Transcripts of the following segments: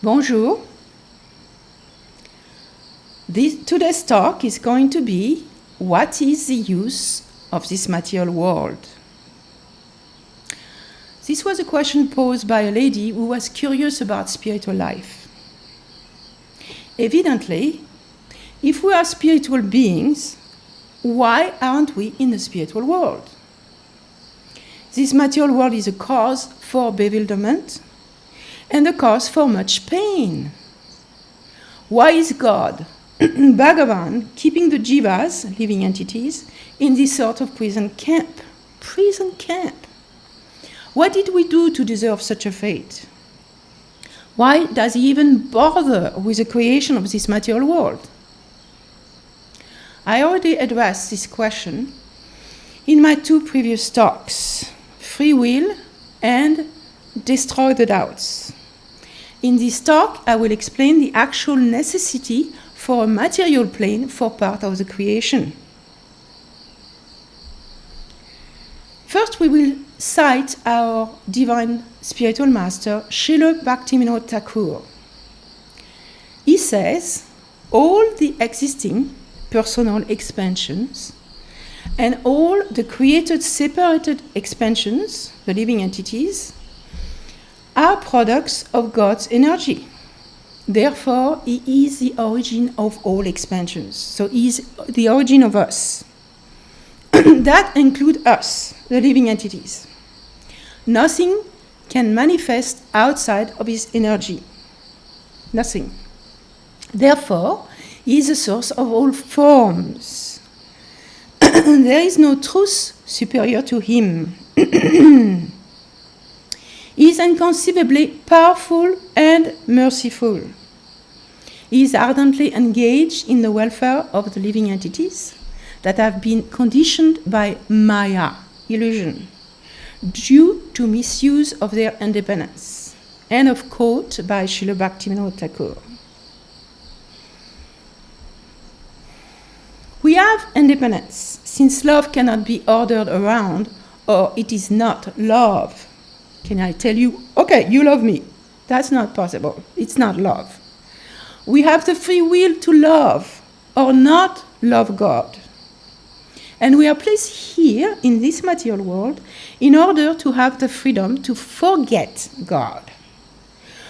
Bonjour. Today's talk is going to be, what is the use of this material world? This was a question posed by a lady who was curious about spiritual life. Evidently, if we are spiritual beings, why aren't we in the spiritual world? This material world is a cause for bewilderment and a cause for much pain. Why is God, Bhagavan, keeping the jivas, living entities, in this sort of prison camp? Prison camp. What did we do to deserve such a fate? Why does he even bother with the creation of this material world? I already addressed this question in my two previous talks, Free Will and Destroy the Doubts. In this talk, I will explain the actual necessity for a material plane for part of the creation. First, we will cite our divine spiritual master, Srila Bhaktivinoda Thakur. He says, all the existing personal expansions and all the created separated expansions, the living entities, are products of God's energy. Therefore, he is the origin of all expansions. So he is the origin of us. That includes us, the living entities. Nothing can manifest outside of his energy. Nothing. Therefore, he is the source of all forms. There is no truth superior to him. He is inconceivably powerful and merciful. He is ardently engaged in the welfare of the living entities that have been conditioned by Maya, illusion, due to misuse of their independence. End of quote by Srila Bhaktivinoda Thakur. We have independence, since love cannot be ordered around, or it is not love. Can I tell you, okay, you love me? That's not possible. It's not love. We have the free will to love or not love God. And we are placed here in this material world in order to have the freedom to forget God.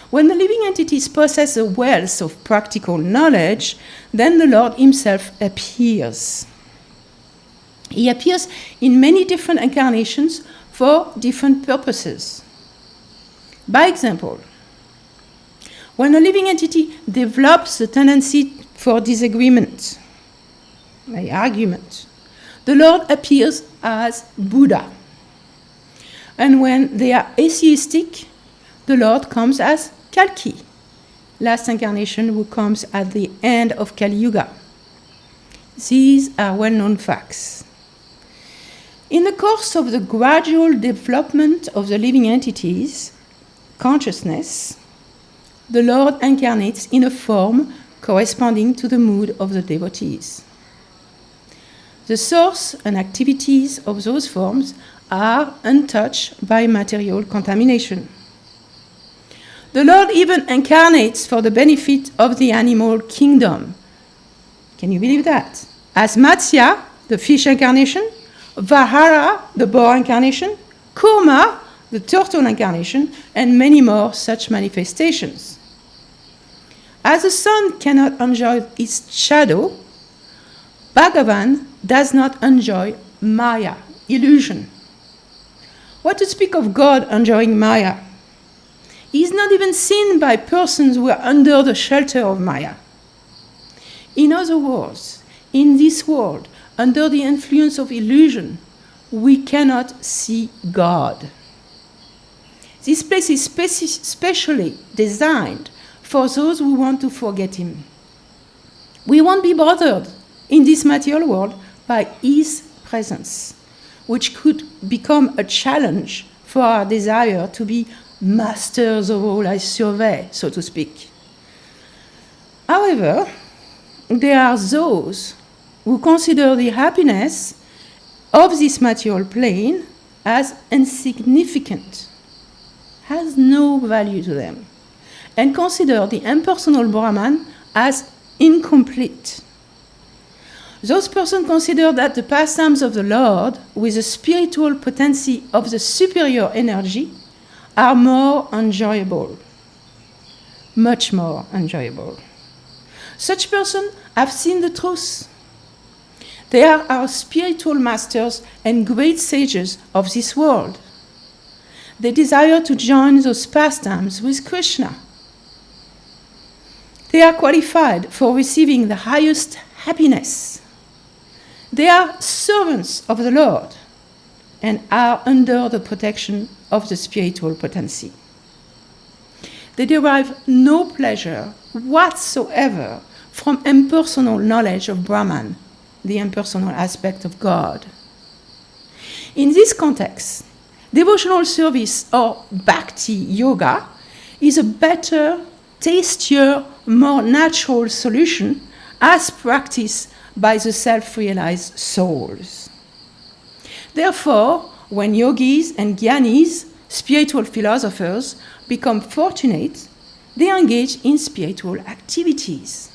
When the living entities possess a wealth of practical knowledge, then the Lord himself appears. He appears in many different incarnations for different purposes. By example, when a living entity develops the tendency for disagreement, by argument, the Lord appears as Buddha. And when they are atheistic, the Lord comes as Kalki, last incarnation who comes at the end of Kali Yuga. These are well-known facts. In the course of the gradual development of the living entities, consciousness, the Lord incarnates in a form corresponding to the mood of the devotees. The source and activities of those forms are untouched by material contamination. The Lord even incarnates for the benefit of the animal kingdom. Can you believe that? As Matsya, the fish incarnation, Vahara, the boar incarnation, Kurma, the turtle incarnation, and many more such manifestations. As the sun cannot enjoy its shadow, Bhagavan does not enjoy Maya, illusion. What to speak of God enjoying Maya? He is not even seen by persons who are under the shelter of Maya. In other words, in this world, under the influence of illusion, we cannot see God. This place is specially designed for those who want to forget him. We won't be bothered in this material world by his presence, which could become a challenge for our desire to be masters of all I survey, so to speak. However, there are those who consider the happiness of this material plane as insignificant, has no value to them, and consider the impersonal Brahman as incomplete. Those persons consider that the pastimes of the Lord, with the spiritual potency of the superior energy, are more enjoyable, much more enjoyable. Such persons have seen the truth. They are our spiritual masters and great sages of this world. They desire to join those pastimes with Krishna. They are qualified for receiving the highest happiness. They are servants of the Lord and are under the protection of the spiritual potency. They derive no pleasure whatsoever from impersonal knowledge of Brahman, the impersonal aspect of God. In this context, devotional service or bhakti yoga is a better, tastier, more natural solution as practiced by the self-realized souls. Therefore, when yogis and jnanis, spiritual philosophers, become fortunate, they engage in spiritual activities.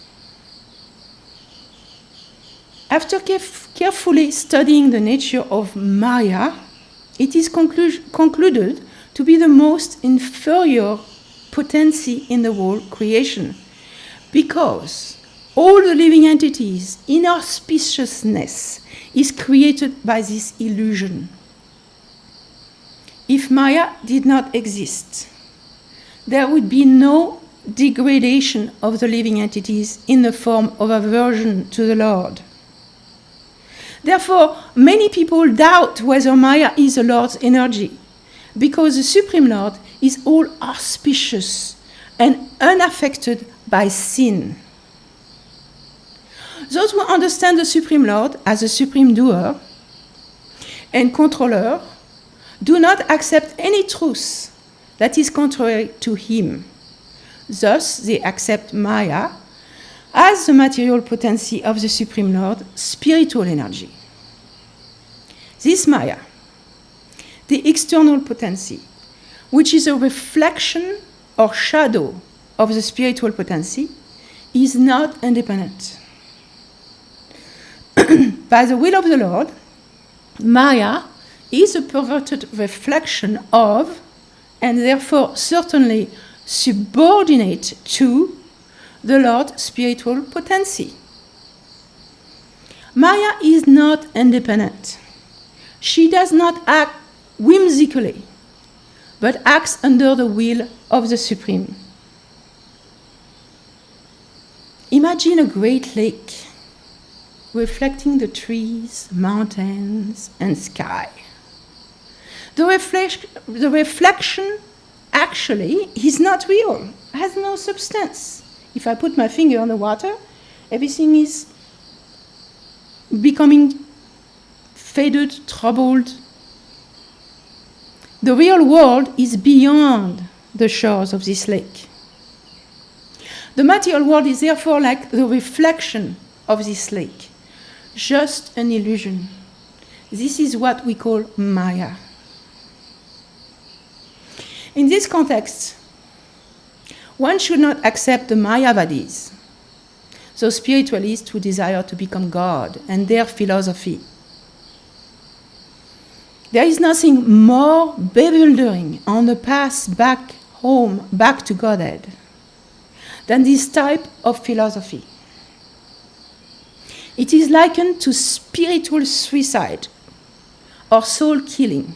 After carefully studying the nature of Maya, it is concluded to be the most inferior potency in the whole creation, because all the living entities' inauspiciousness is created by this illusion. If Maya did not exist, there would be no degradation of the living entities in the form of aversion to the Lord. Therefore, many people doubt whether Maya is the Lord's energy, because the Supreme Lord is all auspicious and unaffected by sin. Those who understand the Supreme Lord as a supreme doer and controller do not accept any truth that is contrary to him. Thus, they accept Maya as the material potency of the Supreme Lord, spiritual energy. This Maya, the external potency, which is a reflection or shadow of the spiritual potency, is not independent. By the will of the Lord, Maya is a perverted reflection of, and therefore certainly subordinate to, the Lord's spiritual potency. Maya is not independent. She does not act whimsically, but acts under the will of the Supreme. Imagine a great lake reflecting the trees, mountains, and sky. The reflection actually is not real, has no substance. If I put my finger on the water, everything is becoming faded, troubled. The real world is beyond the shores of this lake. The material world is therefore like the reflection of this lake, just an illusion. This is what we call Maya. In this context, one should not accept the Mayavadis, those spiritualists who desire to become God, and their philosophy. There is nothing more bewildering on the path back home, back to Godhead, than this type of philosophy. It is likened to spiritual suicide or soul killing.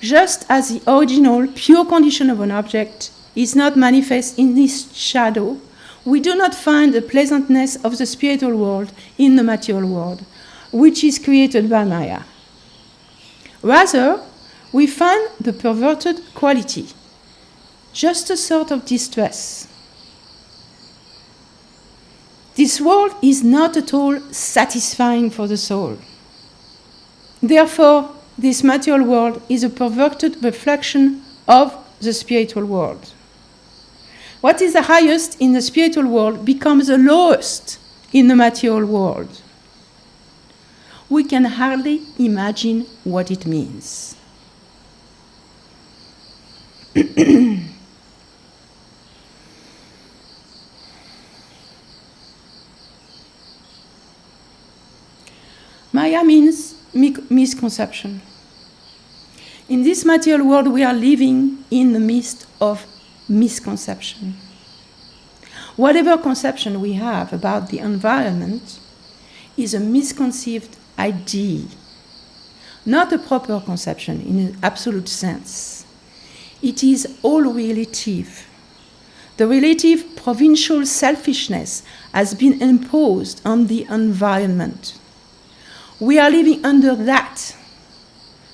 Just as the original pure condition of an object is not manifest in this shadow, we do not find the pleasantness of the spiritual world in the material world, which is created by Maya. Rather, we find the perverted quality, just a sort of distress. This world is not at all satisfying for the soul. Therefore, this material world is a perverted reflection of the spiritual world. What is the highest in the spiritual world becomes the lowest in the material world. We can hardly imagine what it means. Maya means misconception. In this material world, we are living in the midst of misconception. Whatever conception we have about the environment is a misconceived idea, not a proper conception in an absolute sense. It is all relative. The relative provincial selfishness has been imposed on the environment. We are living under that,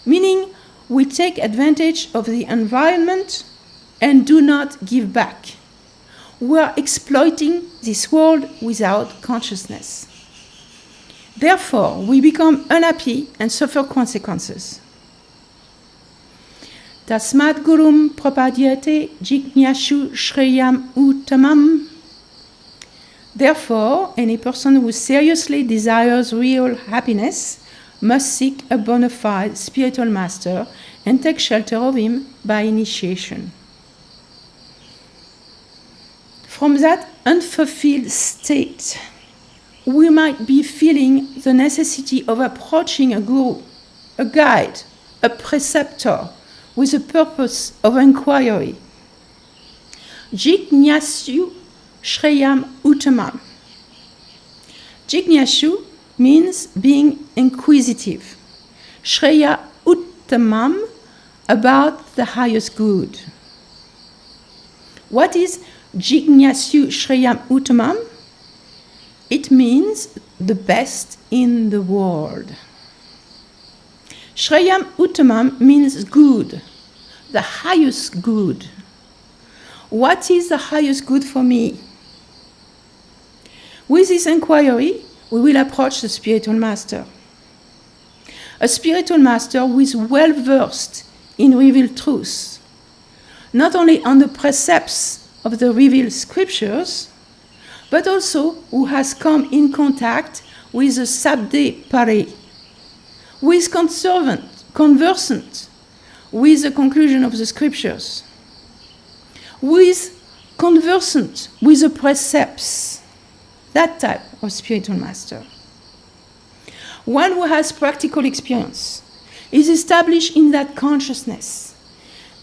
meaning we take advantage of the environment and do not give back. We are exploiting this world without consciousness. Therefore, we become unhappy and suffer consequences. Tasmat gurum prapadyate jignashu shreyam uttamam. Therefore, any person who seriously desires real happiness must seek a bona fide spiritual master and take shelter of him by initiation. From that unfulfilled state, we might be feeling the necessity of approaching a guru, a guide, a preceptor, with a purpose of inquiry. Jignasyu shreyam uttamam. Jignasyu means being inquisitive. Shreya uttamam, about the highest good. What is Jignasyu shreyam uttamam? It means the best in the world. Shreyam uttamam means good, the highest good. What is the highest good for me? With this inquiry, we will approach the spiritual master. A spiritual master who is well versed in revealed truth, not only on the precepts of the revealed scriptures, but also who has come in contact with the Sabde Pare, who is conversant with the conclusion of the scriptures, who is conversant with the precepts, that type of spiritual master. One who has practical experience, is established in that consciousness,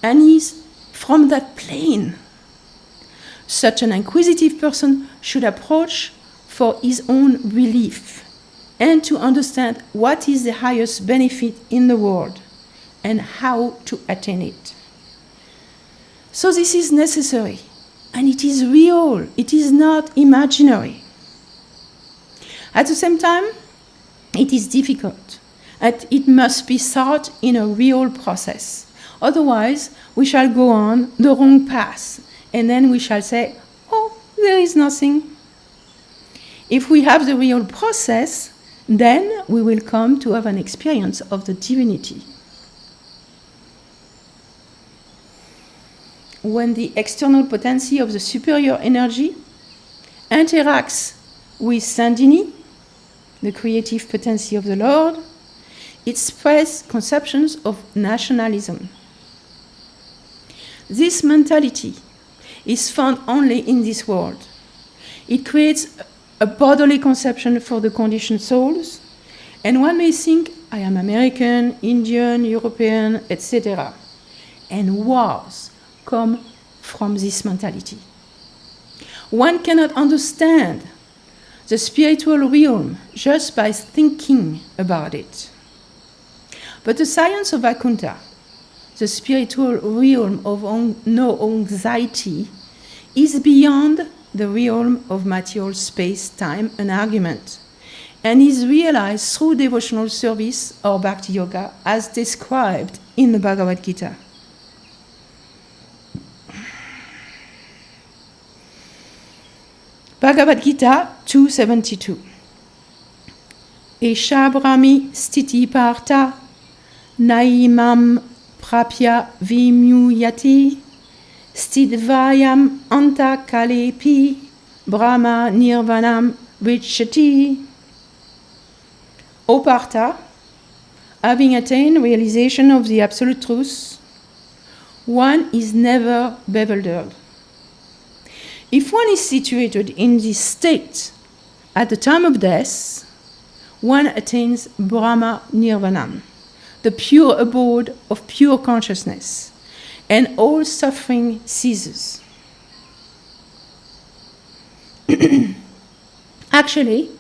and is from that plane. Such an inquisitive person should approach for his own relief and to understand what is the highest benefit in the world and how to attain it. So this is necessary, and it is real, it is not imaginary. At the same time, it is difficult, and it must be sought in a real process. Otherwise, we shall go on the wrong path, and then we shall say, oh, there is nothing. If we have the real process, then we will come to have an experience of the divinity. When the external potency of the superior energy interacts with Sandhini, the creative potency of the Lord, it spreads conceptions of nationalism. This mentality is found only in this world. It creates a bodily conception for the conditioned souls, and one may think, I am American, Indian, European, etc. And wars come from this mentality. One cannot understand the spiritual realm just by thinking about it. But the science of Vaikuntha, the spiritual realm of no anxiety, is beyond the realm of material space, time, and argument, and is realized through devotional service or bhakti yoga as described in the Bhagavad Gita. Bhagavad Gita 2.72. Esha brahmi stiti partha naimam prapya vimyuyati stidvayam anta kalepi brahma nirvanam vichati. O Partha, having attained realization of the absolute truth, one is never bewildered. If one is situated in this state at the time of death, one attains Brahma Nirvana, the pure abode of pure consciousness, and all suffering ceases. Actually,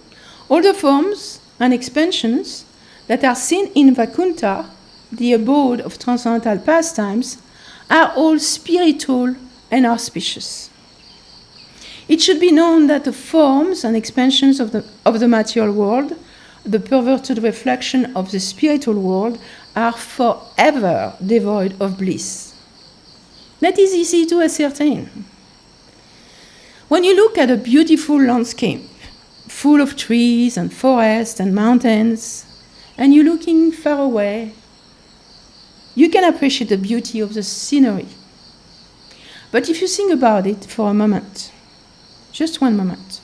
all the forms and expansions that are seen in Vaikuntha, the abode of transcendental pastimes, are all spiritual and auspicious. It should be known that the forms and expansions of the material world, the perverted reflection of the spiritual world, are forever devoid of bliss. That is easy to ascertain. When you look at a beautiful landscape, full of trees and forests and mountains, and you're looking far away, you can appreciate the beauty of the scenery. But if you think about it for a moment, just one moment,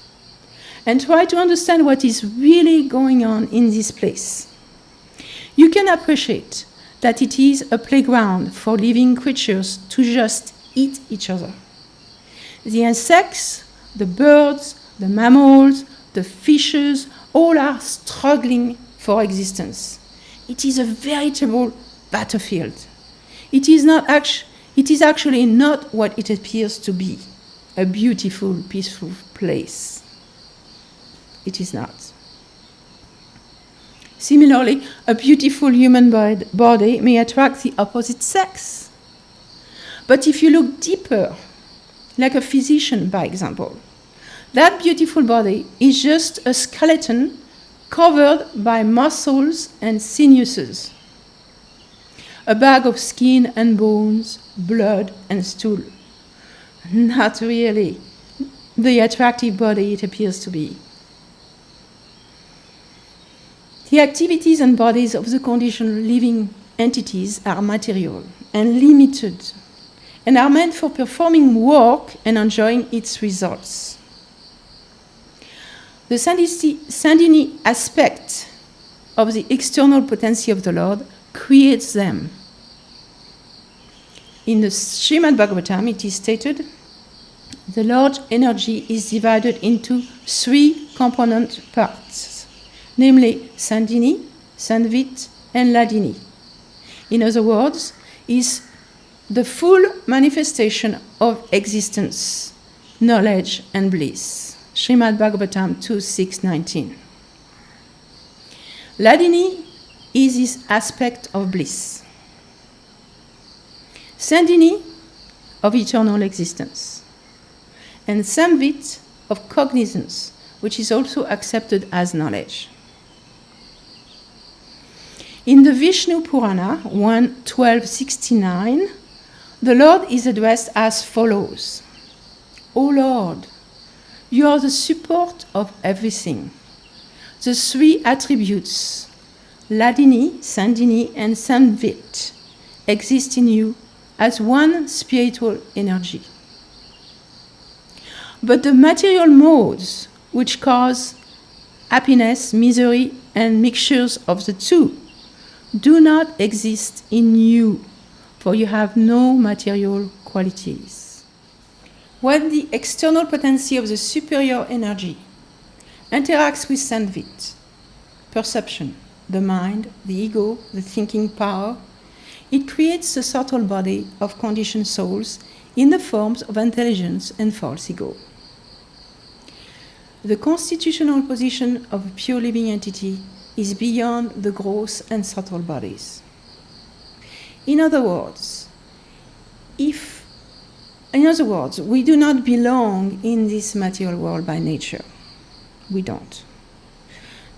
and try to understand what is really going on in this place, you can appreciate that it is a playground for living creatures to just eat each other. The insects, the birds, the mammals, the fishes, all are struggling for existence. It is a veritable battlefield. It is actually not what it appears to be, a beautiful, peaceful place. It is not. Similarly, a beautiful human body may attract the opposite sex. But if you look deeper, like a physician, by example, that beautiful body is just a skeleton covered by muscles and sinuses, a bag of skin and bones, blood and stool. Not really the attractive body it appears to be. The activities and bodies of the conditioned living entities are material and limited, and are meant for performing work and enjoying its results. The Sandhini aspect of the external potency of the Lord creates them. In the Srimad Bhagavatam, it is stated, the Lord's energy is divided into 3 component parts, namely Sandhini, Sandvit, and Hladini. In other words, is the full manifestation of existence, knowledge, and bliss. Srimad Bhagavatam 2.6.19. Hladini is this aspect of bliss. Sandhini of eternal existence. And Samvit of cognizance, which is also accepted as knowledge. In the Vishnu Purana 1.12.69, the Lord is addressed as follows. O Lord, you are the support of everything. The 3 attributes, Hladini, Sandhini, and Samvit, exist in you as one spiritual energy. But the material modes which cause happiness, misery, and mixtures of the two do not exist in you, for you have no material qualities. When the external potency of the superior energy interacts with Sandvit, perception, the mind, the ego, the thinking power, it creates the subtle body of conditioned souls in the forms of intelligence and false ego. The constitutional position of a pure living entity is beyond the gross and subtle bodies. In other words, we do not belong in this material world by nature. We don't.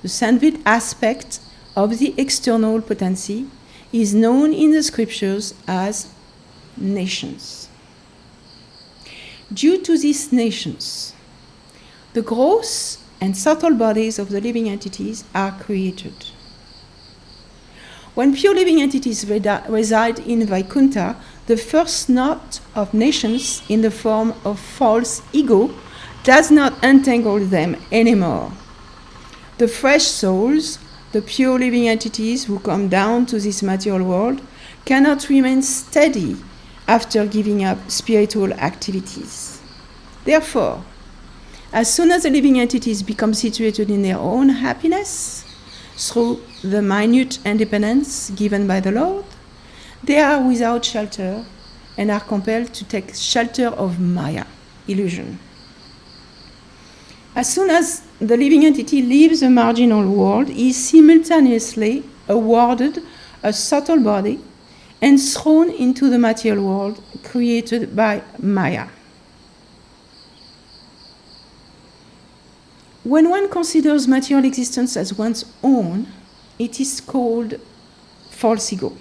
The Sandvit aspect of the external potency is known in the scriptures as nations. Due to these nations, the gross and subtle bodies of the living entities are created. When pure living entities reside in Vaikuntha, the first knot of nations in the form of false ego does not entangle them anymore. The fresh souls, the pure living entities who come down to this material world, cannot remain steady after giving up spiritual activities. Therefore, as soon as the living entities become situated in their own happiness, through the minute independence given by the Lord, they are without shelter and are compelled to take shelter of Maya, illusion. As soon as the living entity leaves the marginal world, he is simultaneously awarded a subtle body and thrown into the material world created by Maya. When one considers material existence as one's own, it is called false ego.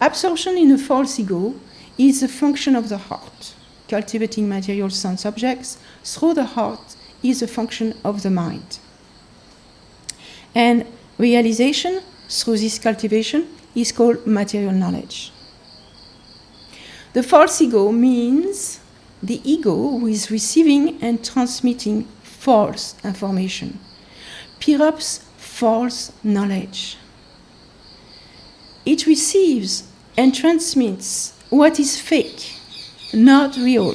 Absorption in a false ego is a function of the heart. Cultivating material sense objects through the heart is a function of the mind. And realization through this cultivation is called material knowledge. The false ego means the ego who is receiving and transmitting false information, perhaps false knowledge. It receives and transmits what is fake, not real.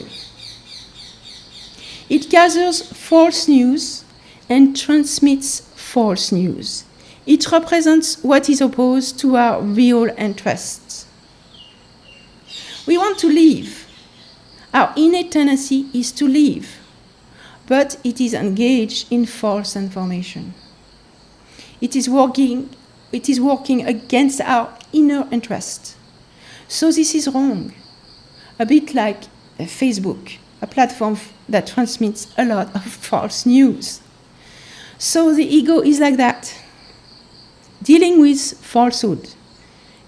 It gathers false news and transmits false news. It represents what is opposed to our real interests. We want to live. Our innate tendency is to live, but it is engaged in false information. It is working against our inner interest. So this is wrong. A bit like Facebook, a platform that transmits a lot of false news. So the ego is like that, dealing with falsehood,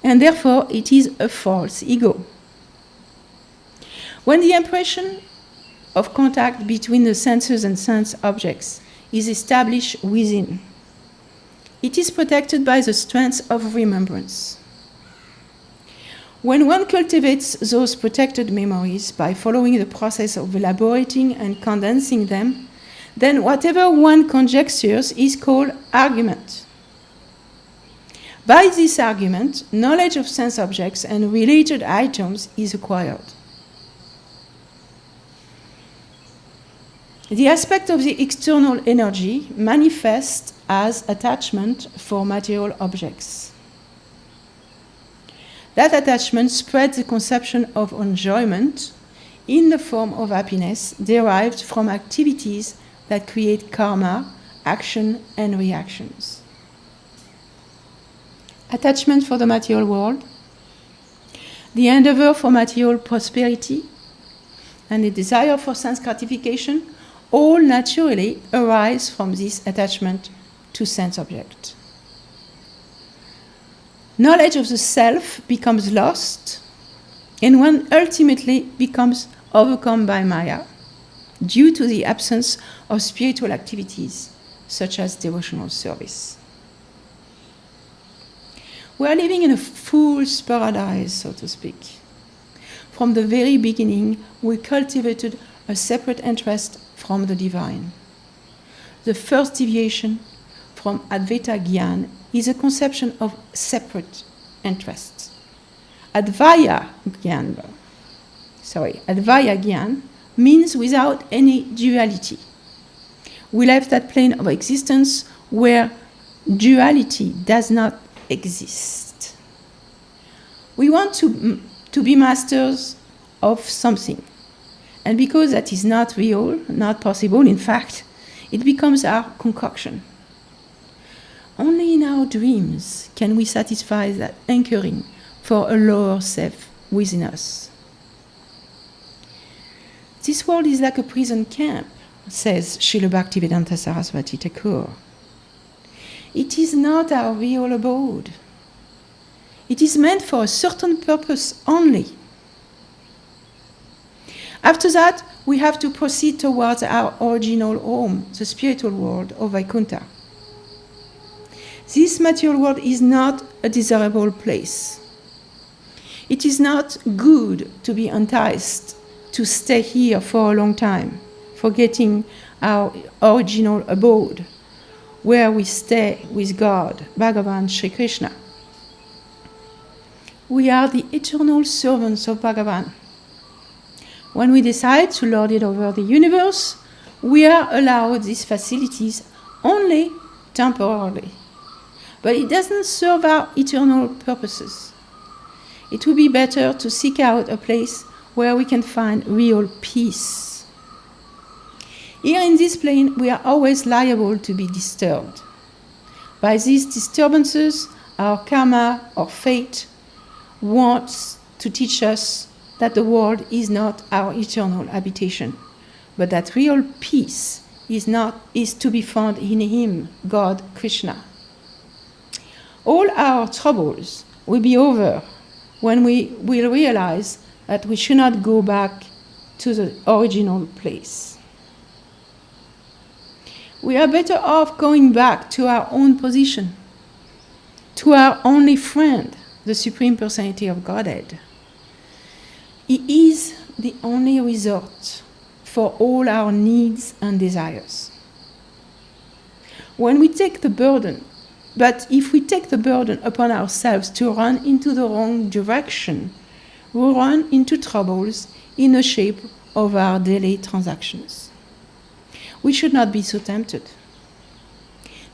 and therefore it is a false ego. When the impression of contact between the senses and sense objects is established within, it is protected by the strength of remembrance. When one cultivates those protected memories by following the process of elaborating and condensing them, then whatever one conjectures is called argument. By this argument, knowledge of sense objects and related items is acquired. The aspect of the external energy manifests as attachment for material objects. That attachment spreads the conception of enjoyment in the form of happiness derived from activities that create karma, action, and reactions. Attachment for the material world, the endeavor for material prosperity, and the desire for sense gratification all naturally arise from this attachment to sense object. Knowledge of the self becomes lost, and one ultimately becomes overcome by Maya due to the absence of spiritual activities such as devotional service. We are living in a fool's paradise, so to speak. From the very beginning, we cultivated a separate interest from the divine. The first deviation from Advaita Gyan is a conception of separate interests. Advaya Gyan means without any duality. We left that plane of existence where duality does not exist. We want to be masters of something. And because that is not real, not possible, in fact, it becomes our concoction. Only in our dreams can we satisfy that anchoring for a lower self within us. This world is like a prison camp, says Srila Bhaktivedanta Saraswati Thakur. It is not our real abode. It is meant for a certain purpose only. After that, we have to proceed towards our original home, the spiritual world of Vaikuntha. This material world is not a desirable place. It is not good to be enticed to stay here for a long time, forgetting our original abode, where we stay with God, Bhagavan Sri Krishna. We are the eternal servants of Bhagavan. When we decide to lord it over the universe, we are allowed these facilities only temporarily, but it doesn't serve our eternal purposes. It would be better to seek out a place where we can find real peace. Here in this plane, we are always liable to be disturbed. By these disturbances, our karma or fate wants to teach us that the world is not our eternal habitation, but that real peace is to be found in Him, God, Krishna. All our troubles will be over when we will realize that we should not go back to the original place. We are better off going back to our own position, to our only friend, the Supreme Personality of Godhead. He is the only resort for all our needs and desires. When we take the burden, but if we take the burden upon ourselves to run into the wrong direction, we run into troubles in the shape of our daily transactions. We should not be so tempted.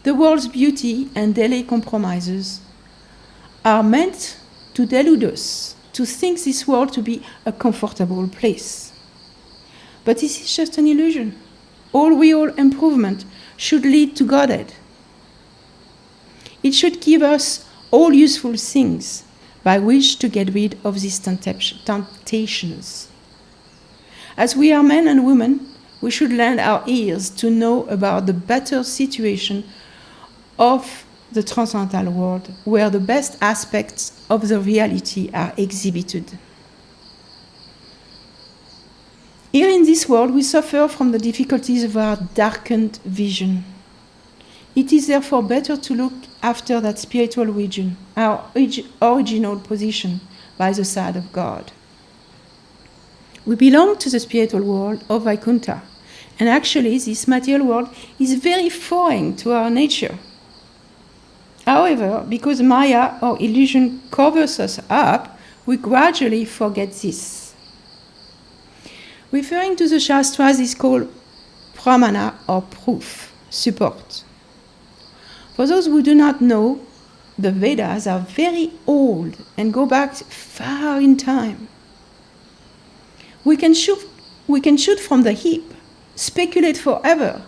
The world's beauty and daily compromises are meant to delude us, to think this world to be a comfortable place. But this is just an illusion. All real improvement should lead to Godhead. It should give us all useful things by which to get rid of these temptations. As we are men and women, we should lend our ears to know about the better situation of the transcendental world, where the best aspects of the reality are exhibited. Here in this world, we suffer from the difficulties of our darkened vision. It is therefore better to look after that spiritual region, our original position, by the side of God. We belong to the spiritual world of Vaikuntha, and actually this material world is very foreign to our nature. However, because Maya or illusion covers us up, we gradually forget this. Referring to the Shastras is called pramana or proof, support. For those who do not know, the Vedas are very old and go back far in time. We can shoot from the hip, speculate forever,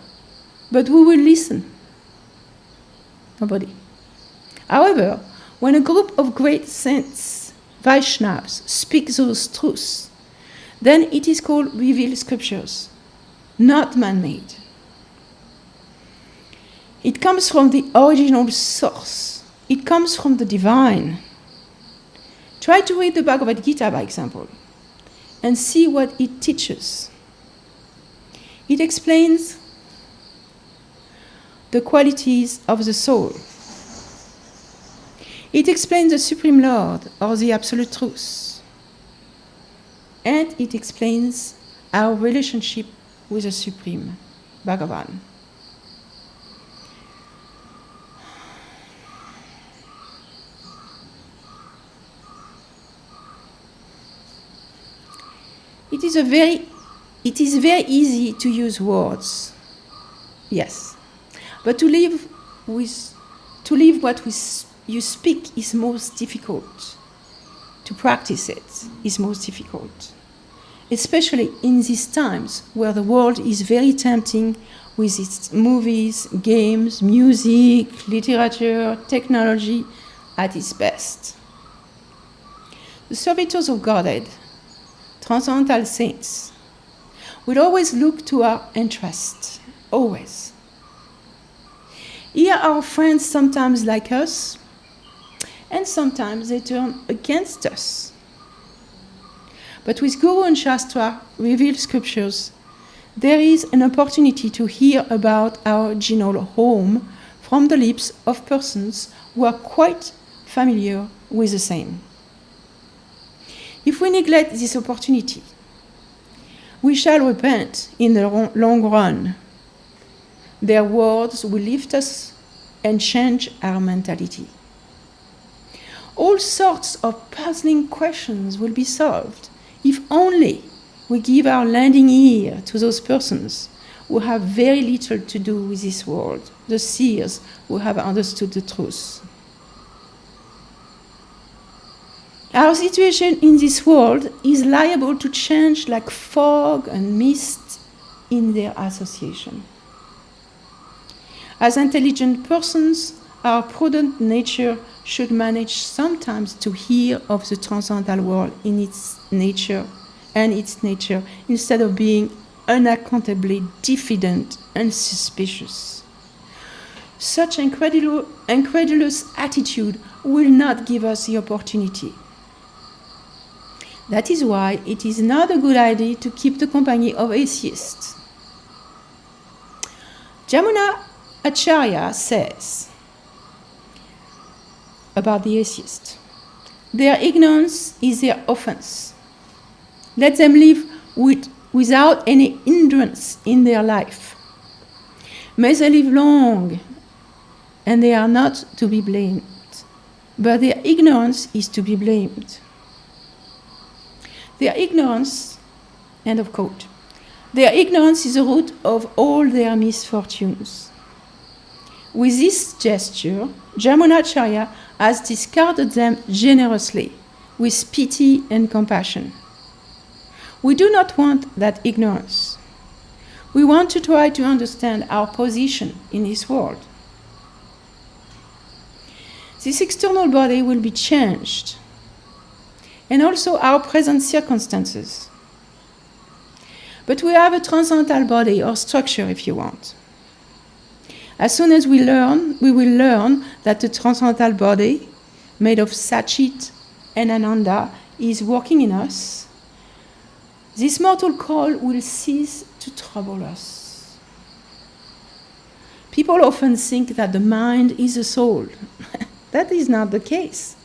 but who will listen? Nobody. However, when a group of great saints, Vaishnavas, speak those truths, then it is called revealed scriptures, not man-made. It comes from the original source. It comes from the divine. Try to read the Bhagavad Gita, by example, and see what it teaches. It explains the qualities of the soul. It explains the Supreme Lord or the Absolute Truth. And it explains our relationship with the Supreme Bhagavan. It is very easy to use words, yes, but to live what you speak is most difficult. To practice it is most difficult, especially in these times where the world is very tempting with its movies, games, music, literature, technology at its best. The servitors of Godhead, transcendental saints, will always look to our interest, always. Here our friends sometimes like us, and sometimes they turn against us. But with Guru and Shastra, revealed scriptures, there is an opportunity to hear about our original home from the lips of persons who are quite familiar with the same. If we neglect this opportunity, we shall repent in the long run. Their words will lift us and change our mentality. All sorts of puzzling questions will be solved if only we give our lending ear to those persons who have very little to do with this world, the seers who have understood the truth. Our situation in this world is liable to change like fog and mist in their association. As intelligent persons, our prudent nature should manage sometimes to hear of the transcendental world in its nature instead of being unaccountably diffident and suspicious. Such incredulous attitude will not give us the opportunity. That is why it is not a good idea to keep the company of atheists. Jamuna Acharya says about the atheists, their ignorance is their offense. Let them live without any hindrance in their life. May they live long, and they are not to be blamed, but their ignorance is to be blamed. Their ignorance, end of quote, their ignorance is the root of all their misfortunes. With this gesture, Jamunacharya has discarded them generously, with pity and compassion. We do not want that ignorance. We want to try to understand our position in this world. This external body will be changed, and also our present circumstances. But we have a transcendental body or structure, if you want. As soon as we will learn that the transcendental body, made of Satchit and Ananda, is working in us, this mortal coil will cease to trouble us. People often think that the mind is the soul. That is not the case.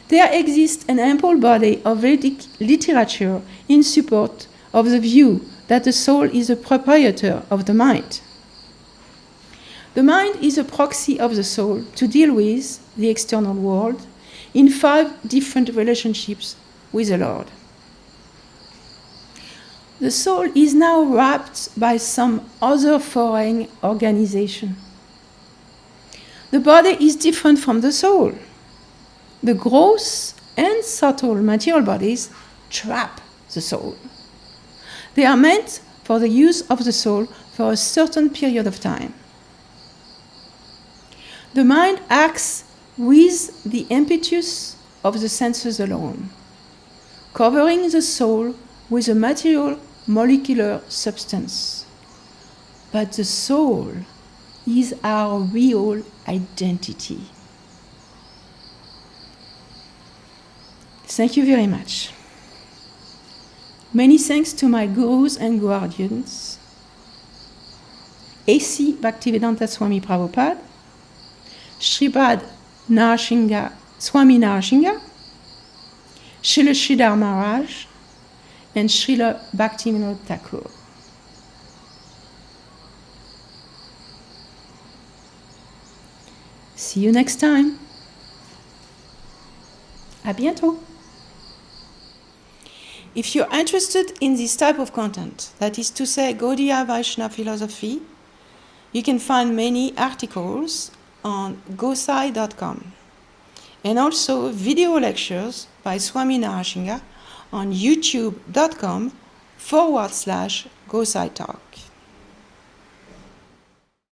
There exists an ample body of Vedic literature in support of the view that the soul is the proprietor of the mind. The mind is a proxy of the soul to deal with the external world in 5 different relationships with the Lord. The soul is now wrapped by some other foreign organization. The body is different from the soul. The gross and subtle material bodies trap the soul. They are meant for the use of the soul for a certain period of time. The mind acts with the impetus of the senses alone, covering the soul with a material molecular substance. But the soul is our real identity. Thank you very much. Many thanks to my gurus and guardians, A.C. Bhaktivedanta Swami Prabhupada, Sripad Narasingha, Swami Narasingha, Srila Sridhar Maharaj, and Srila Bhaktivinoda Thakur. See you next time. À bientôt. If you're interested in this type of content, that is to say Gaudiya Vaishnava philosophy, you can find many articles on gosai.com and also video lectures by Swami Narasingha on youtube.com/Gosai Talk.